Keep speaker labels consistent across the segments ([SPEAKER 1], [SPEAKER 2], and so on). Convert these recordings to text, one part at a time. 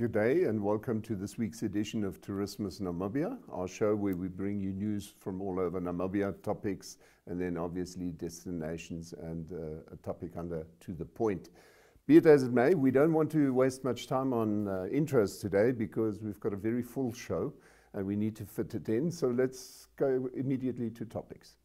[SPEAKER 1] Good day and welcome to this week's edition of Tourismus Namibia, our show where we bring you news from all over Namibia, topics, and then obviously destinations and a topic under to the point. Be it as it may, we don't want to waste much time on intros today because we've got a very full show and we need to fit it in. So let's go immediately to topics.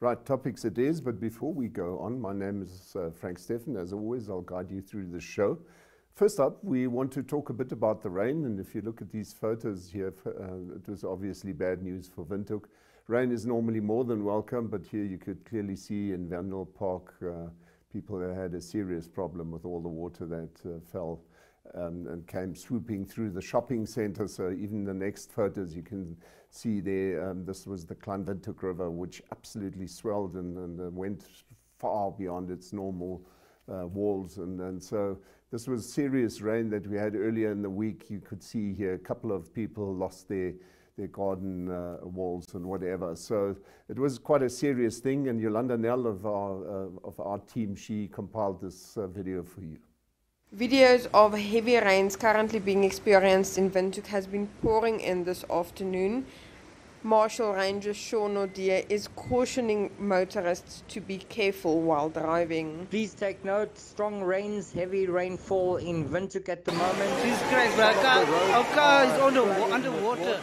[SPEAKER 1] Right, topics it is, but before we go on, my name is Frank Steffen. As always, I'll guide you through the show. First up, we want to talk a bit about the rain, and if you look at these photos here, it was obviously bad news for Windhoek. Rain is normally more than welcome, but here you could clearly see in Wendell Park, people that had a serious problem with all the water that fell and came swooping through the shopping center. So even the next photos you can see there, this was the Klein Windhoek River, which absolutely swelled and went far beyond its normal walls. And so this was serious rain that we had earlier in the week. You could see here a couple of people lost their garden walls and whatever. So it was quite a serious thing, and Yolanda Nell of our team, she compiled this video for you.
[SPEAKER 2] Videos of heavy rains currently being experienced in Windhoek has been pouring in this afternoon. Marshal Ranger Sean O'Deer is cautioning motorists to be careful while driving.
[SPEAKER 3] Please take note, strong rains, heavy rainfall in Windhoek at the moment.
[SPEAKER 4] Jesus Christ, bro, our car is underwater.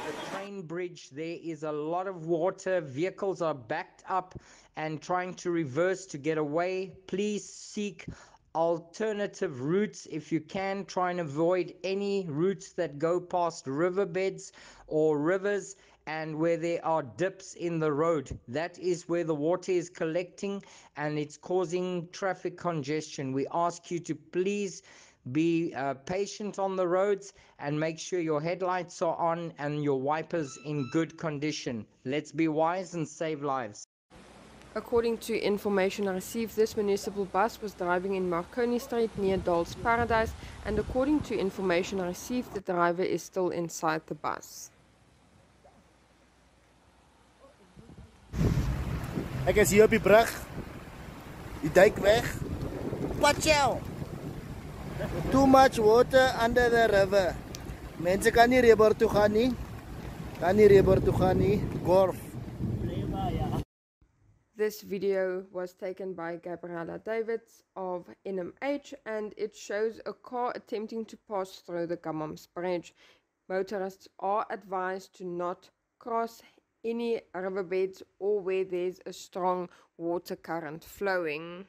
[SPEAKER 3] The train bridge, there is a lot of water. Vehicles are backed up and trying to reverse to get away. Please seek alternative routes if you can. Try and avoid any routes that go past riverbeds or rivers and where there are dips in the road. That is where the water is collecting and it's causing traffic congestion. We ask you to please be patient on the roads and make sure your headlights are on and your wipers in good condition. Let's be wise and save lives.
[SPEAKER 2] According to information received, this municipal bus was driving in Marconi Street near Dolls Paradise, and according to information received, the driver is still inside the bus.
[SPEAKER 4] Ek is hier op die brug. Die dijk weg. Watch out! Too much water under the river. Mense kan nie river toe gaan nie. Kan nie river toe gaan nie. Gorf.
[SPEAKER 2] This video was taken by Gabriella Davids of NMH, and it shows a car attempting to pass through the Kamams Bridge. Motorists are advised to not cross any riverbeds or where there's a strong water current flowing.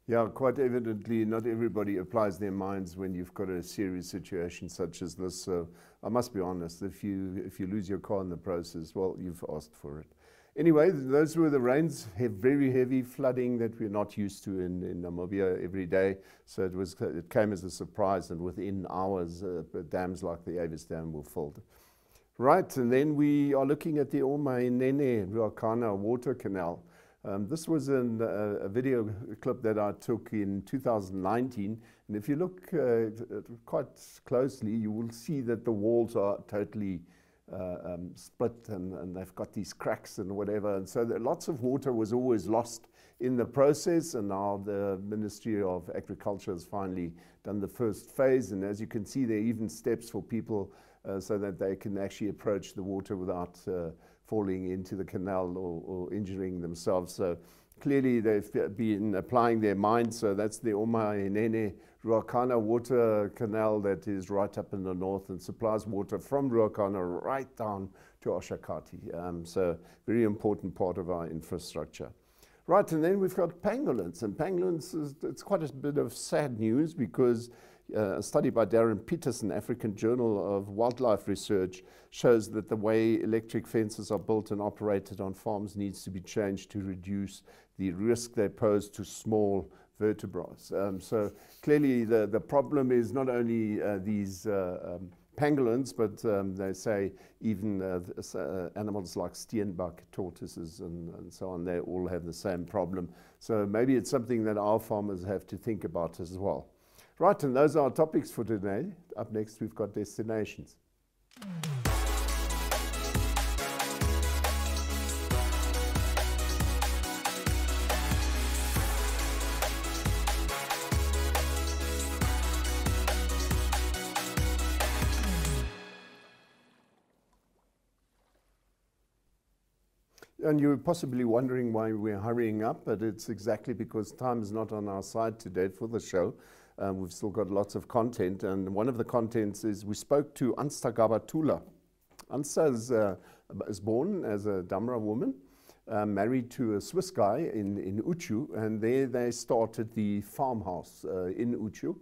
[SPEAKER 1] Yeah, quite evidently, not everybody applies their minds when you've got a serious situation such as this. So I must be honest, if you lose your car in the process, well, you've asked for it. Anyway, those were the rains, very heavy flooding that we're not used to in Namibia every day. So it came as a surprise, and within hours, dams like the Avis Dam were filled. Right, and then we are looking at the Omahenene-Ruacana water canal. This was a video clip that I took in 2019, and if you look quite closely, you will see that the walls are totally split and they've got these cracks and whatever, and so lots of water was always lost in the process, and now the Ministry of Agriculture has finally done the first phase, and as you can see, there are even steps for people so that they can actually approach the water without falling into the canal or injuring themselves. So clearly they've been applying their minds. So that's the Omahenene-Ruacana water canal that is right up in the north and supplies water from Ruacana right down to Oshakati. So very important part of our infrastructure. Right, and then we've got pangolins. And pangolins, it's quite a bit of sad news because a study by Darren Peterson, African Journal of Wildlife Research, shows that the way electric fences are built and operated on farms needs to be changed to reduce the risk they pose to small vertebrates. So clearly the problem is not only these pangolins, but they say even animals like steenbok, tortoises, and so on, they all have the same problem. So maybe it's something that our farmers have to think about as well. Right, and those are our topics for today. Up next, we've got destinations. And you're possibly wondering why we're hurrying up, but it's exactly because time is not on our side today for the show. We've still got lots of content, and one of the contents is we spoke to Ansta Gabathuler. Ansta is born as a Damra woman, married to a Swiss guy in Outjo, and there they started the Farmhouse in Outjo.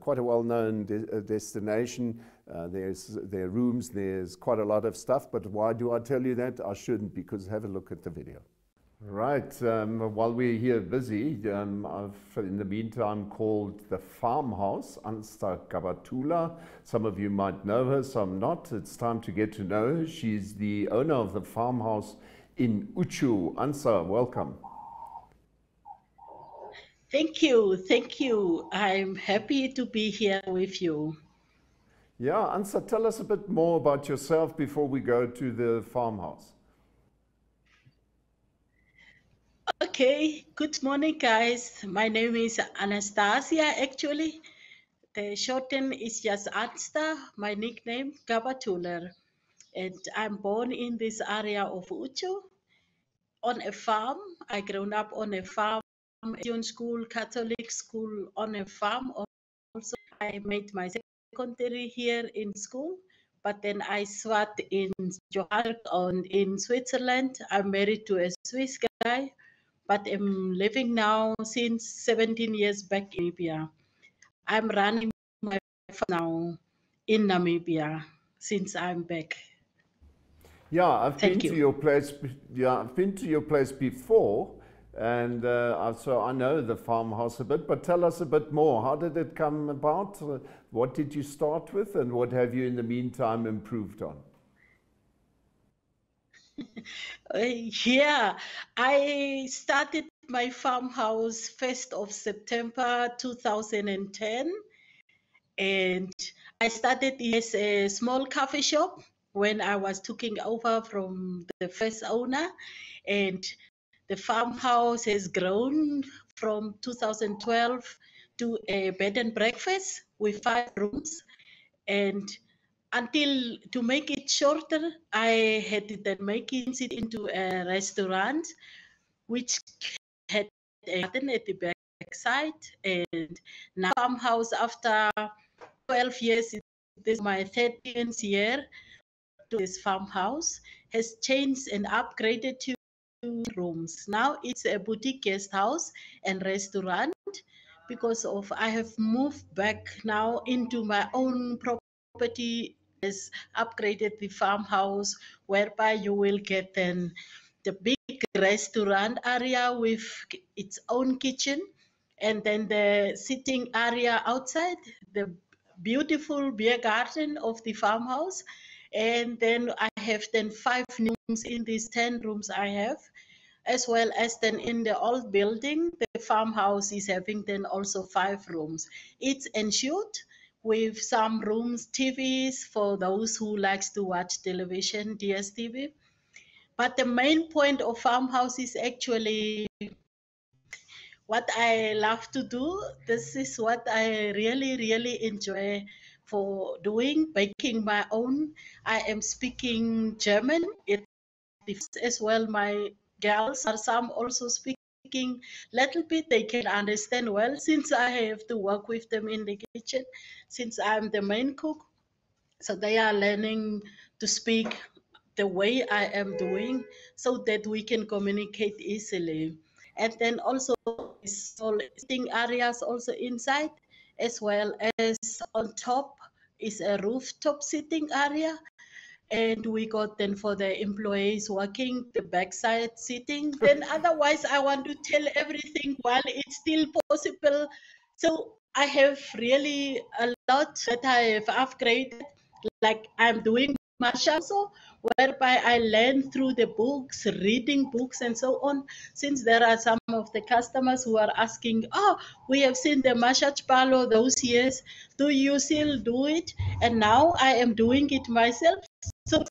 [SPEAKER 1] Quite a well-known destination. There are rooms, there's quite a lot of stuff, but why do I tell you that? I shouldn't, because have a look at the video. Right, while we're here busy, I've in the meantime called the Farmhouse, Ansta Gabathuler. Some of you might know her, some not. It's time to get to know her. She's the owner of the Farmhouse in Outjo. Ansta, welcome.
[SPEAKER 5] Thank you, thank you. I'm happy to be here with you.
[SPEAKER 1] Yeah, Ansta, tell us a bit more about yourself before we go to the Farmhouse.
[SPEAKER 5] Okay, good morning, guys. My name is Anastasia, actually. The shorten is just Ansta, my nickname, Gabathuler. And I'm born in this area of Outjo on a farm. I grown up on a farm, school, Catholic school on a farm. Also, I made my secondary here in school, but then I swat in Johannesburg in Switzerland. I'm married to a Swiss guy, but I'm living now since 17 years back in Namibia. I'm running my farm now in Namibia since I'm back.
[SPEAKER 1] Yeah, I've been to your place. Yeah, I've been to your place before, and so I know the Farmhouse a bit. But tell us a bit more. How did it come about? What did you start with, and what have you in the meantime improved on?
[SPEAKER 5] Yeah, I started my farmhouse 1st of September 2010, and I started as a small coffee shop when I was taking over from the first owner, and the farmhouse has grown from 2012 to a bed and breakfast with 5 rooms. And until, to make it shorter, I had to then make it into a restaurant, which had a garden at the back side. And now farmhouse, after 12 years, this is my 13th year to this farmhouse, has changed and upgraded to rooms. Now it's a boutique guest house and restaurant because of I have moved back now into my own property, has upgraded the farmhouse, whereby you will get then the big restaurant area with its own kitchen, and then the sitting area outside, the beautiful beer garden of the farmhouse. And then I have then 5 rooms in these 10 rooms I have, as well as then in the old building, the farmhouse is having then also 5 rooms. It's ensured with some rooms, TVs for those who likes to watch television, DSTV. But the main point of farmhouse is actually what I love to do. This is what I really, really enjoy for doing, baking my own. I am speaking German. It as well. My girls are some also speaking little bit. They can understand well since I have to work with them in the kitchen, since I'm the main cook. So they are learning to speak the way I am doing so that we can communicate easily. And then also sitting areas also inside, as well as on top is a rooftop sitting area. And we got then for the employees working the backside sitting. Then otherwise I want to tell everything while it's still possible. So I have really a lot that I have upgraded. like I'm doing Masha also, whereby I learn through the books, reading books and so on. Since there are some of the customers who are asking, oh, we have seen the Masha Chpalo those years, do you still do it? And now I am doing it myself. So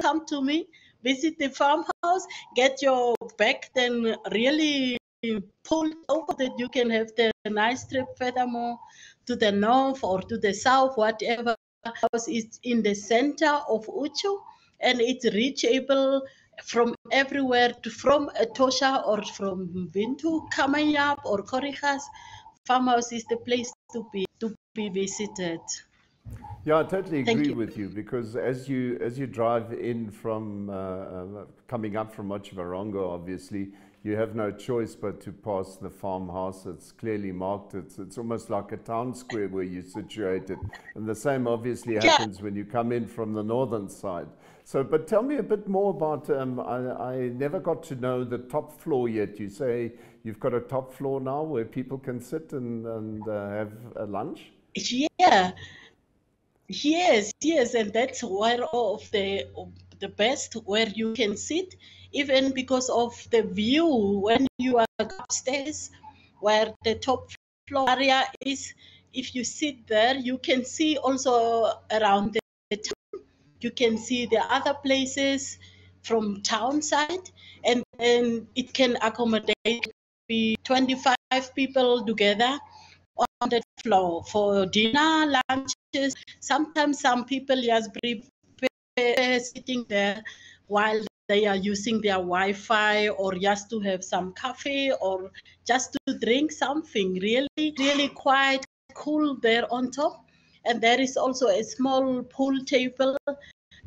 [SPEAKER 5] come to me, visit the farmhouse, get your back then really pulled over that you can have the nice trip furthermore to the north or to the south, whatever. House is in the center of Outjo, and it's reachable from everywhere, from Etosha or from Windhoek, Kamanyap or Korigas. Farmhouse is the place to be visited.
[SPEAKER 1] Yeah, I totally
[SPEAKER 5] Thank
[SPEAKER 1] agree
[SPEAKER 5] you.
[SPEAKER 1] with you, because as you drive in from coming up from Mochivarongo, obviously you have no choice but to pass the farmhouse. It's clearly marked. It's almost like a town square where you're situated, and the same obviously happens when you come in from the northern side. So, but tell me a bit more about. I never got to know the top floor yet. You say you've got a top floor now where people can sit and have a lunch.
[SPEAKER 5] Yeah. Yes, and that's one of the best where you can sit, even because of the view when you are upstairs, where the top floor area is. If you sit there, you can see also around the town. You can see the other places from town side, and then it can accommodate be 25 people together on the floor for dinner, lunches. Sometimes some people just prepare sitting there while they are using their Wi-Fi, or just to have some coffee, or just to drink something really quite cool there on top. And there is also a small pool table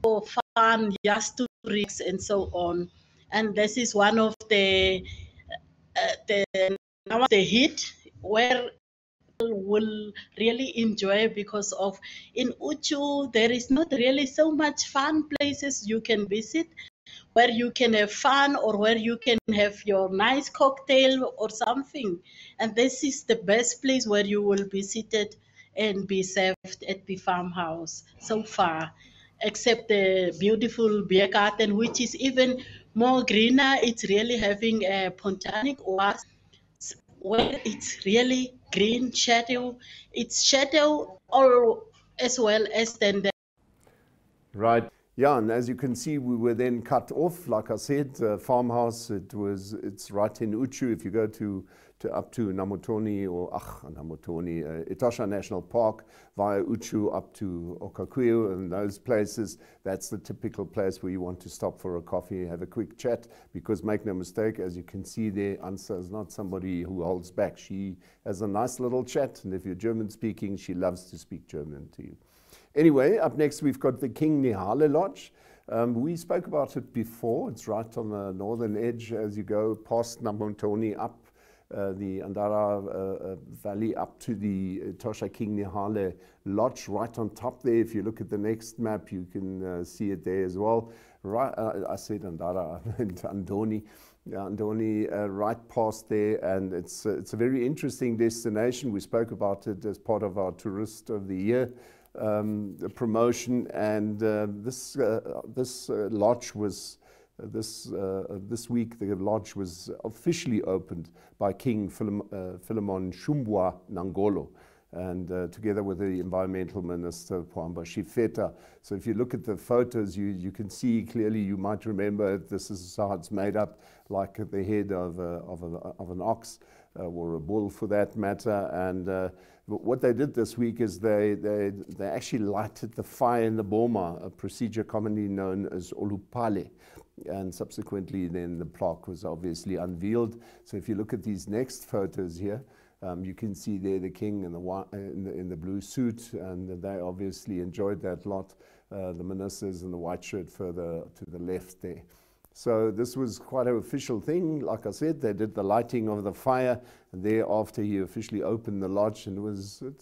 [SPEAKER 5] for fun, just to relax and so on. And this is one of the hit where will really enjoy, because of in Outjo there is not really so much fun places you can visit where you can have fun, or where you can have your nice cocktail or something. And this is the best place where you will be seated and be served at the farmhouse so far, except the beautiful beer garden, which is even more greener. It's really having a botanic oasis where it's really green shadow. It's shadow all as well as then the
[SPEAKER 1] Right. Yeah, and as you can see, we were then cut off. Like I said, farmhouse. It's right in Outjo. If you go to up to Namotoni or Etosha National Park via Outjo up to Okakuyu and those places, that's the typical place where you want to stop for a coffee, have a quick chat. Because make no mistake, as you can see there, Ansta is not somebody who holds back. She has a nice little chat, and if you're German speaking, she loves to speak German to you. Anyway, up next we've got the King Nehale Lodge. We spoke about it before. It's right on the northern edge as you go past Namotoni up the Andara Valley up to the Etosha King Nehale Lodge right on top there. If you look at the next map, you can see it there as well. Right, I said Andara, I meant Andoni. Andoni, right past there, and it's a very interesting destination. We spoke about it as part of our Tourist of the Year promotion, and this lodge was this week. The lodge was officially opened by King Fillemon Shuumbwa Nangolo, and together with the environmental minister Pwamba Shifeta. So if you look at the photos, you can see clearly. You might remember it, this is how it's made up, like the head of an ox or a bull for that matter. And what they did this week is they actually lighted the fire in the boma, a procedure commonly known as olupale. And subsequently then the plaque was obviously unveiled. So if you look at these next photos here, you can see there the king in the blue suit, and they obviously enjoyed that lot. The ministers in the white shirt further to the left there. So this was quite an official thing. Like I said, they did the lighting of the fire, and thereafter he officially opened the lodge, and it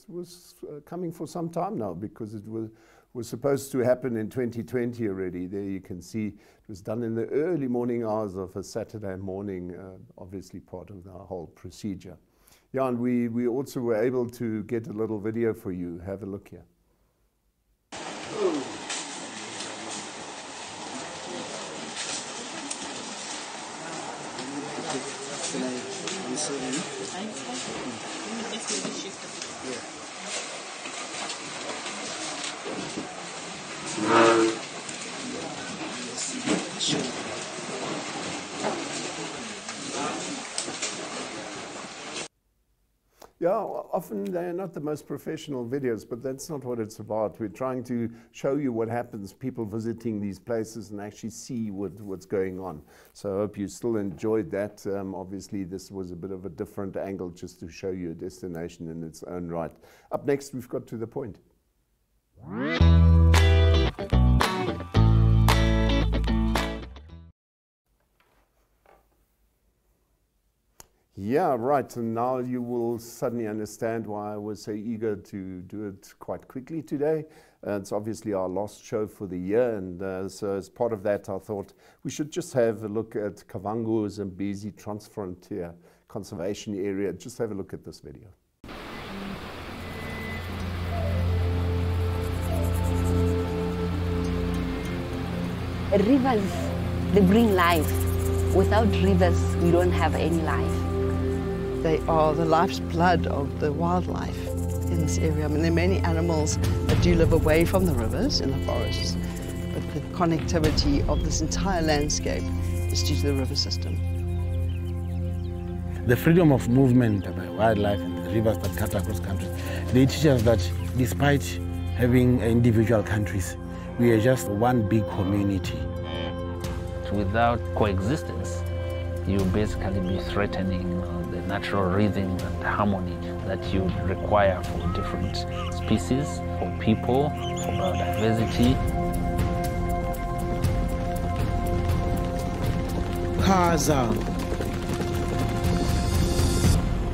[SPEAKER 1] was coming for some time now, because it was supposed to happen in 2020 already. There you can see it was done in the early morning hours of a Saturday morning, obviously part of the whole procedure. Yeah, and we also were able to get a little video for you. Have a look here. Yeah, often they're not the most professional videos, but that's not what it's about. We're trying to show you what happens, people visiting these places and actually see what's going on. So I hope you still enjoyed that. Obviously, this was a bit of a different angle just to show you a destination in its own right. Up next, we've got To the Point. Yeah, right. And now you will suddenly understand why I was so eager to do it quite quickly today. It's obviously our last show for the year. And so as part of that, I thought we should just have a look at Kavango Zambezi Transfrontier Conservation Area. Just have a look at this video.
[SPEAKER 6] Rivers, they bring life. Without rivers, we don't have any life.
[SPEAKER 7] They are the life's blood of the wildlife in this area. I mean, there are many animals that do live away from the rivers in the forests, but the connectivity of this entire landscape is due to the river system.
[SPEAKER 8] The freedom of movement by wildlife and the rivers that cut across countries, they teach us that despite having individual countries, we are just one big community.
[SPEAKER 9] Without coexistence, you basically be threatening the natural rhythm and harmony that you require for different species, for people, for biodiversity.
[SPEAKER 10] KAZA,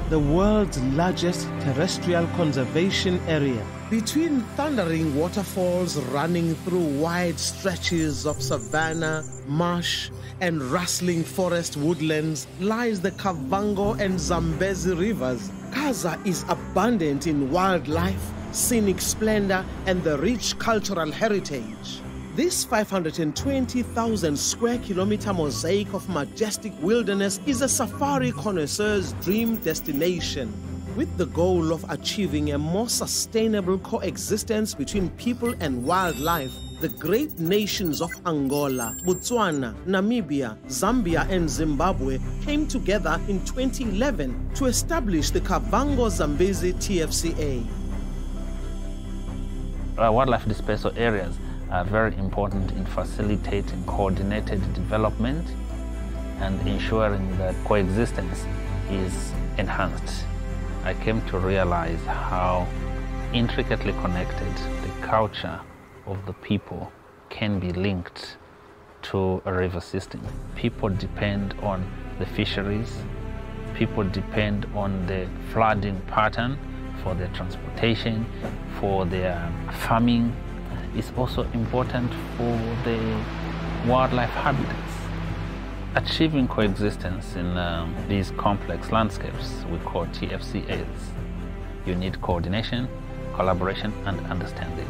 [SPEAKER 10] the world's largest terrestrial conservation area. Between thundering waterfalls running through wide stretches of savanna, marsh, and rustling forest woodlands lies the Kavango and Zambezi rivers. KAZA is abundant in wildlife, scenic splendor, and the rich cultural heritage. This 520,000 square kilometer mosaic of majestic wilderness is a safari connoisseur's dream destination. With the goal of achieving a more sustainable coexistence between people and wildlife, the great nations of Angola, Botswana, Namibia, Zambia, and Zimbabwe came together in 2011 to establish the Kavango Zambezi TFCA.
[SPEAKER 9] Wildlife dispersal areas are very important in facilitating coordinated development and ensuring that coexistence is enhanced. I came to realize how intricately connected the culture of the people can be linked to a river system. People depend on the fisheries, people depend on the flooding pattern for their transportation, for their farming. It's also important for the wildlife habitats. Achieving coexistence in these complex landscapes we call TFCAs. You need coordination, collaboration, and understanding.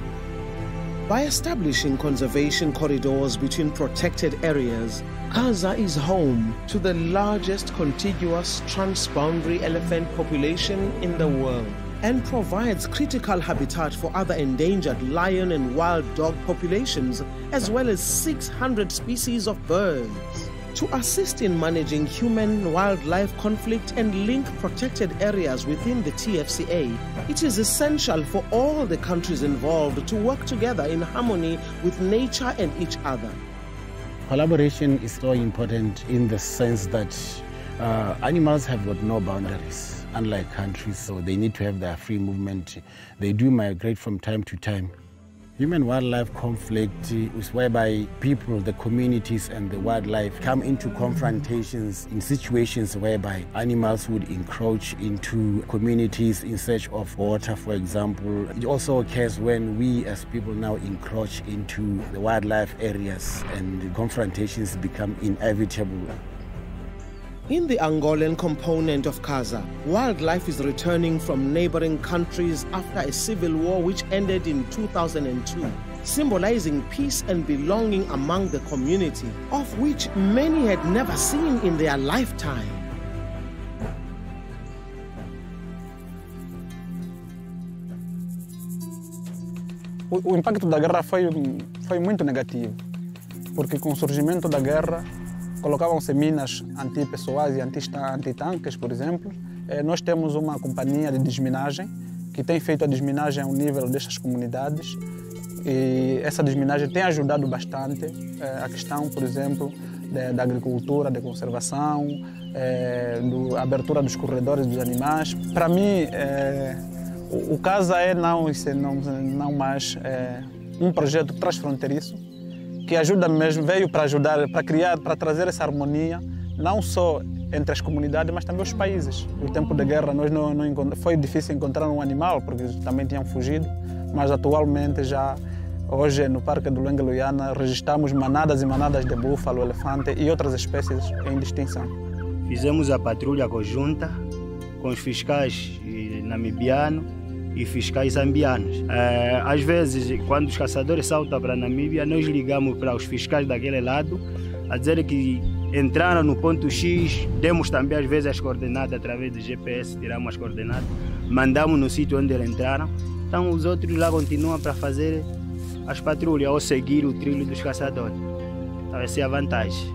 [SPEAKER 10] By establishing conservation corridors between protected areas, KAZA is home to the largest contiguous transboundary elephant population in the world and provides critical habitat for other endangered lion and wild dog populations, as well as 600 species of birds. To assist in managing human-wildlife conflict and link protected areas within the TFCA, it is essential for all the countries involved to work together in harmony with nature and each other.
[SPEAKER 8] Collaboration is so important in the sense that animals have got no boundaries, unlike countries, so they need to have their free movement. They do migrate from time to time. Human-wildlife conflict is whereby people, the communities and the wildlife come into confrontations in situations whereby animals would encroach into communities in search of water, for example. It also occurs when we as people now encroach into the wildlife areas and the confrontations become inevitable.
[SPEAKER 10] In the Angolan component of KAZA, wildlife is returning from neighboring countries after a civil war which ended in 2002, symbolizing peace and belonging among the community, of which many had never seen in their lifetime.
[SPEAKER 11] O impacto da guerra foi muito negativo, porque com o surgimento da guerra colocavam-se minas antipessoais e antitanques, por exemplo. Nós temos uma companhia de desminagem que tem feito a desminagem ao nível destas comunidades e essa desminagem tem ajudado bastante a questão, por exemplo, da agricultura, da conservação, da abertura dos corredores dos animais. Para mim, o KAZA não mais um projeto transfronteiriço que ajuda mesmo, veio para ajudar, para criar, para trazer essa harmonia, não só entre as comunidades, mas também os países. No tempo da guerra foi difícil encontrar um animal, porque também tinham fugido, mas atualmente já, hoje no Parque do Luengue-Luiana, registramos manadas e manadas de búfalo, elefante e outras espécies em extinção.
[SPEAKER 12] Fizemos a patrulha conjunta com os fiscais namibianos e fiscais zambianos. Às vezes, quando os caçadores saltam para a Namíbia, nós ligamos para os fiscais daquele lado a dizer que entraram no ponto X, demos também às vezes as coordenadas através do GPS, tiramos as coordenadas, mandamos no sítio onde eles entraram. Então os outros lá continuam para fazer as patrulhas ou seguir o trilho dos caçadores. Então essa é a vantagem.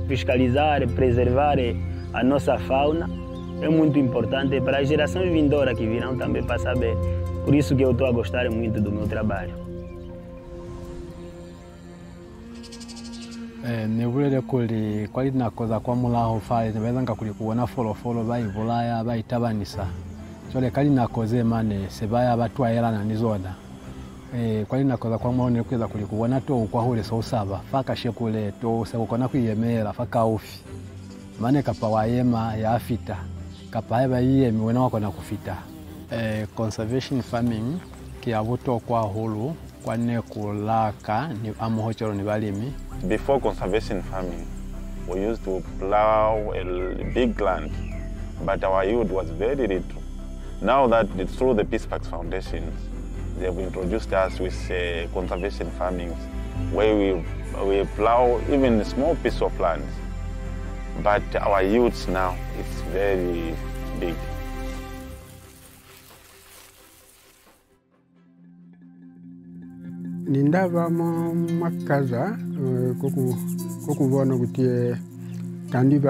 [SPEAKER 12] Fiscalizar, preservar a nossa fauna é muito importante para as gerações vindouras que virão também para saber. Por isso que eu estou a gostar muito do meu trabalho.
[SPEAKER 13] Nebulele kuli kwali nakoza kwa mulaho fale nebezanga kuli kuona folofolo bayivulaya bayitabanisa chole kali nakoze mane sebaya batwayela na nizoda kwali nakoza kwa mulaho nekuza kuli kuona to kwa hule so saba faka shekule to sekona kuyemera faka ofi mane kapa wayema ya afita kapa heba yemi wena wako na kufita conservation farming kiavuto kwa hulu kwane kulaka ni amuhochoro ni balimi.
[SPEAKER 14] Before conservation farming, we used to plow a big land, but our yield was very little. Now that through the Peace Parks Foundation, they have introduced us with conservation farming, where we plow even a small piece of land, but our yields now is very big.
[SPEAKER 15] Nindava makaza kokuvona kuti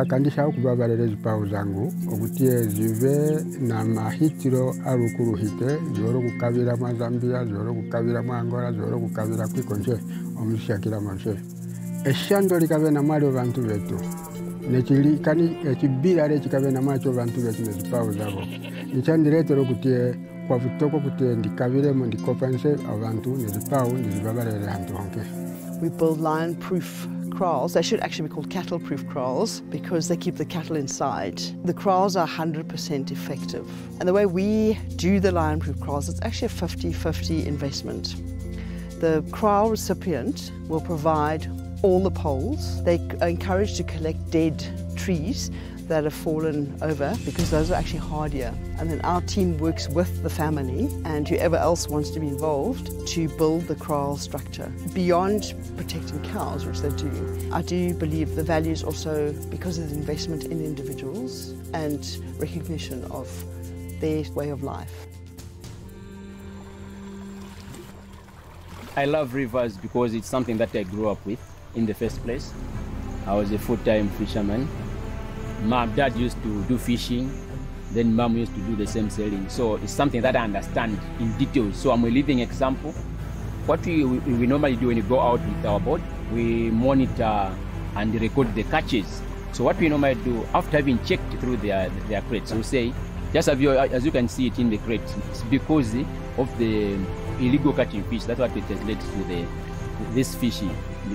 [SPEAKER 15] kandisha kuvavarere zipawu zangu okuti zive na mahitiro arukuruhite zoro kukavira mwa Zambia, zoro kukavira mwa Angola, zoro kukavira kwikonje omushakira manse eshando likave na mali abantu betu nechilikani echibirare chikave na macho abantu betu nezipawu zabo nichandiretero kuti kwa vutoko kuti ndikaviremo ndikopanse abantu nezipawu nezivavarere hantu honke.
[SPEAKER 7] We build lion-proof kraals. They should actually be called cattle-proof kraals because they keep the cattle inside. The kraals are 100% effective. And the way we do the lion-proof kraals, it's actually a 50-50 investment. The kraal recipient will provide all the poles. They are encouraged to collect dead trees that have fallen over because those are actually hardier. And then our team works with the family and whoever else wants to be involved to build the kraal structure. Beyond protecting cows, which they do, I do believe the value is also because of the investment in individuals and recognition of their way of life.
[SPEAKER 16] I love rivers because it's something that I grew up with in the first place. I was a full-time fisherman. Dad used to do fishing, then Mom used to do the same sailing. So it's something that I understand in detail. So I'm a living example. What we normally do when we go out with our boat, we monitor and record the catches. So what we normally do, after having checked through their crates, we say, just as you can see it in the crate, it's because of the illegal catching fish. That's what it has led to this fish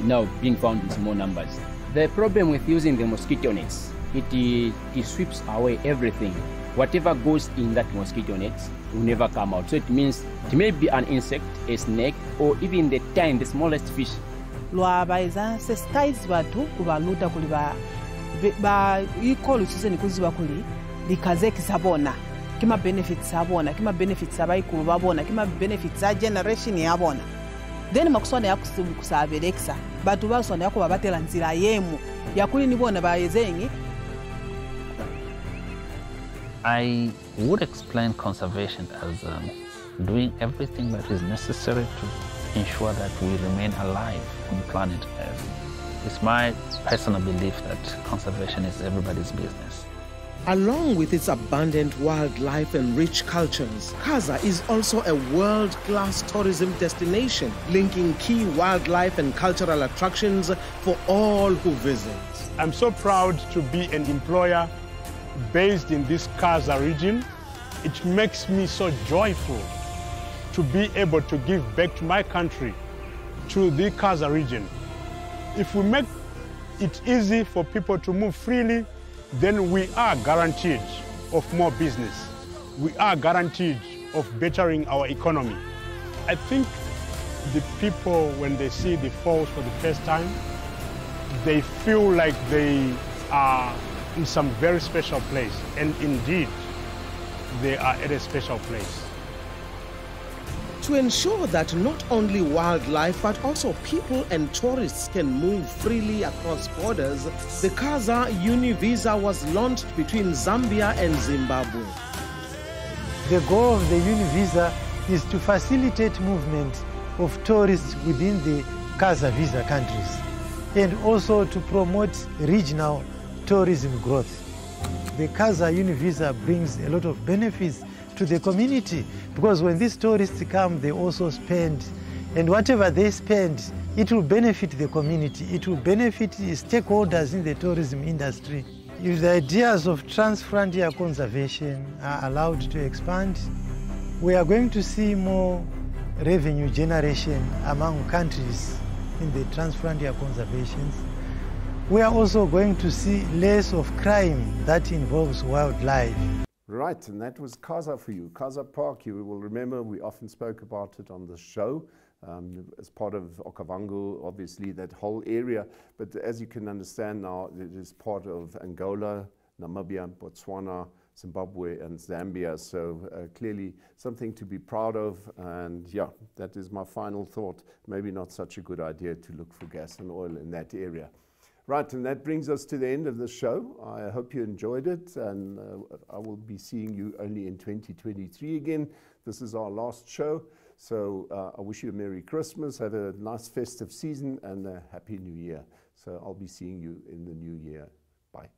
[SPEAKER 16] now being found in small numbers. The problem with using the mosquito nets, it sweeps away everything. Whatever goes in that mosquito net will never come out. So it means it may be an insect, a snake, or even the smallest fish.
[SPEAKER 17] Lwabaiza se skies watu kubaluta kuli ba ikolu sise nikuziba kuli likazeki sabona kima benefits sabona kima benefits abaikulu babona kima benefits a generation yabona then makusona yakusibu kusabeleksa batu basona yako babatela nzira yemu yakuli nibona bayezengi.
[SPEAKER 9] I would explain conservation as doing everything that is necessary to ensure that we remain alive on planet Earth. It's my personal belief that conservation is everybody's business.
[SPEAKER 10] Along with its abundant wildlife and rich cultures, KAZA is also a world-class tourism destination, linking key wildlife and cultural attractions for all who visit.
[SPEAKER 18] I'm so proud to be an employer based in this KAZA region. It makes me so joyful to be able to give back to my country, to the KAZA region. If we make it easy for people to move freely, then we are guaranteed of more business. We are guaranteed of bettering our economy. I think the people, when they see the falls for the first time, they feel like they are in some very special place. And indeed, they are at a special place.
[SPEAKER 10] To ensure that not only wildlife but also people and tourists can move freely across borders, the KAZA Univisa was launched between Zambia and Zimbabwe.
[SPEAKER 19] The goal of the Univisa is to facilitate movement of tourists within the KAZA visa countries and also to promote regional tourism growth. The KAZA Univisa brings a lot of benefits to the community, because when these tourists come, they also spend, and whatever they spend, it will benefit the community, it will benefit the stakeholders in the tourism industry. If the ideas of trans-frontier conservation are allowed to expand, we are going to see more revenue generation among countries in the trans-frontier conservations. We are also going to see less of crime that involves wildlife.
[SPEAKER 1] Right, and that was KAZA for you. KAZA Park, you will remember we often spoke about it on the show as part of Okavango, obviously that whole area. But as you can understand now, it is part of Angola, Namibia, Botswana, Zimbabwe and Zambia. So clearly something to be proud of. And yeah, that is my final thought. Maybe not such a good idea to look for gas and oil in that area. Right, and that brings us to the end of the show. I hope you enjoyed it, and I will be seeing you only in 2023 again. This is our last show, so I wish you a Merry Christmas, have a nice festive season, and a Happy New Year. So I'll be seeing you in the new year. Bye.